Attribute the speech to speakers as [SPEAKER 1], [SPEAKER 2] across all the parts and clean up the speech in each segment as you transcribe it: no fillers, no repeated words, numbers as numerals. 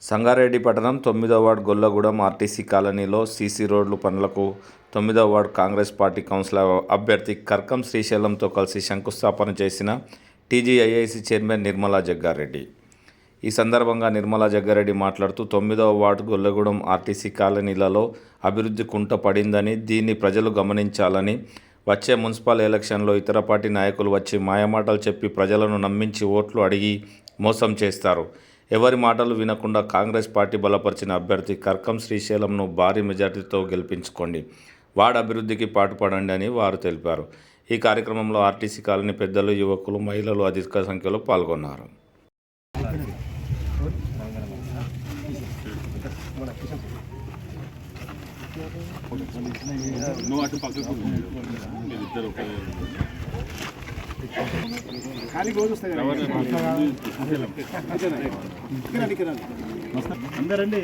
[SPEAKER 1] సంగారెడ్డి పట్టణం 9వ ward Gollagudem RTC కాలనీలో CC రోడ్లు పనులకు 9వ వార్డు కాంగ్రెస్ పార్టీ కౌన్సిలర్ అభ్యర్థి కర్కం శ్రీశైలంతో కలిసి శంకుస్థాపన చేసిన టీజీఐఐసీ చైర్మన్ నిర్మలా జగ్గారెడ్డి. ఈ సందర్భంగా నిర్మలా జగ్గారెడ్డి మాట్లాడుతూ 9వ వార్డు గొల్లగూడెం ఆర్టీసీ కాలనీలలో అభివృద్ధి కుంట పడిందని, దీన్ని ప్రజలు గమనించాలని, వచ్చే మున్సిపల్ ఎలక్షన్లో ఇతర పార్టీ నాయకులు వచ్చి మాయమాటలు చెప్పి ప్రజలను నమ్మించి ఓట్లు అడిగి మోసం చేస్తారు. ఎవరి మాటలు వినకుండా కాంగ్రెస్ పార్టీ బలపరిచిన అభ్యర్థి కర్కం శ్రీశైలంను భారీ మెజార్టీతో గెలిపించుకోండి, వార్డు అభివృద్ధికి పాటుపడండి అని వారు తెలిపారు. ఈ కార్యక్రమంలో ఆర్టీసీ కాలనీ పెద్దలు, యువకులు, మహిళలు అధిక సంఖ్యలో పాల్గొన్నారు.
[SPEAKER 2] అందరండి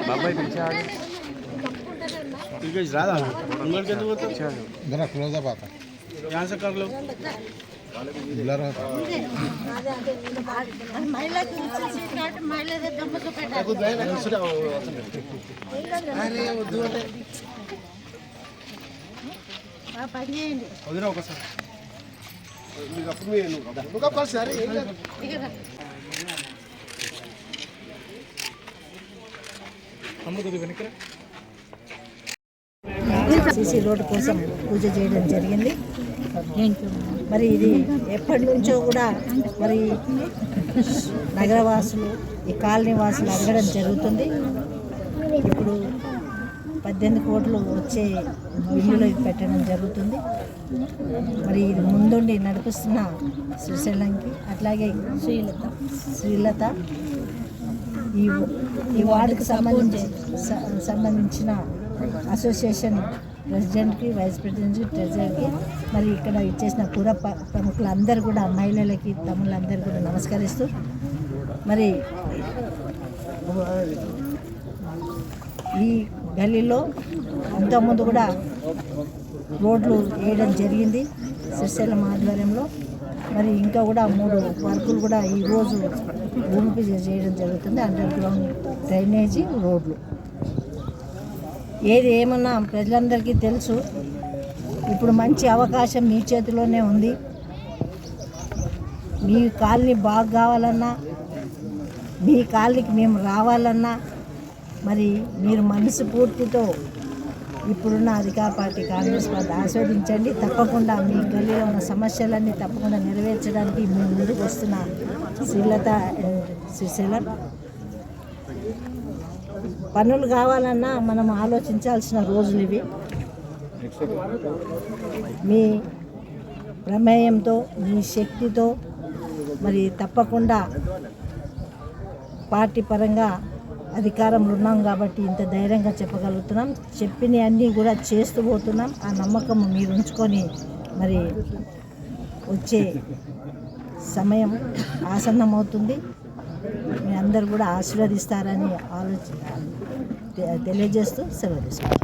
[SPEAKER 2] बाबाई पीछे आ गए ज़्यादा अंदर के तो जरा क्लोजअप आता यहाँ से कर लो ब्लर होता महिला की सीट महिला से दम को पेटा अरे वो दूर है आप आइए उधर आओ सर మీకు అప్పుడు నువ్వు కాల్ సరే
[SPEAKER 3] సీసీ రోడ్డు కోసం పూజ చేయడం జరిగింది. మరి ఇది ఎప్పటి నుంచో కూడా మరి నగరవాసులు, ఈ కాలనీ వాసులు అడగడం జరుగుతుంది. ఇప్పుడు 18 కోట్లు వచ్చే బిల్లులో ఇది పెట్టడం జరుగుతుంది. మరి ఇది ముందుండి నడిపిస్తున్న శ్రీశైలంకి, అట్లాగే శ్రీలత ఈ వార్డుకు సంబంధించిన అసోసియేషన్ ప్రెసిడెంట్కి, వైస్ ప్రెసిడెంట్కి, ట్రెజరర్కి, మరి ఇక్కడ ఇచ్చేసిన పుర ప్రముఖులందరూ కూడా, మహిళలకి, తమ్ముళ్ళందరూ కూడా నమస్కరిస్తూ, మరి ఈ గల్లీలో ఇంతకుముందు కూడా రోడ్లు వేయడం జరిగింది శ్రీశైలం ఆధ్వర్యంలో. మరి ఇంకా కూడా 3 వర్కులు కూడా ఈరోజు భూమి పూజ చేయడం జరుగుతుంది. అండర్ గ్రౌండ్ డ్రైనేజీ, రోడ్లు. ఏది ఏమన్నా ప్రజలందరికీ తెలుసు. ఇప్పుడు మంచి అవకాశం మీ చేతిలోనే ఉంది. మీ కాలనీ బాగా కావాలన్నా, మీ కాలనీకి మేము రావాలన్నా, మరి మీరు మనసు పూర్తితో ఇప్పుడున్న అధికార పార్టీ కాంగ్రెస్ పార్టీ ఆస్వాదించండి. తప్పకుండా మీ గల్లీలో ఉన్న సమస్యలన్నీ తప్పకుండా నెరవేర్చడానికి మీ ముందుకు వస్తున్న శ్రీలత శ్రీశైలం. పనులు కావాలన్నా మనం ఆలోచించాల్సిన రోజులు ఇవి. మీ ప్రమేయంతో, మీ శక్తితో మరి తప్పకుండా పార్టీ పరంగా అధికారంలో ఉన్నాం కాబట్టి ఇంత ధైర్యంగా చెప్పగలుగుతున్నాం. చెప్పినవి అన్నీ కూడా చేస్తూ పోతున్నాం. ఆ నమ్మకం మీరు ఉంచుకొని మరి వచ్చే సమయం ఆసన్నమవుతుంది. మీ అందరూ కూడా ఆశీర్వదిస్తారని తెలియజేస్తూ సెలవు తీసుకుంటాం.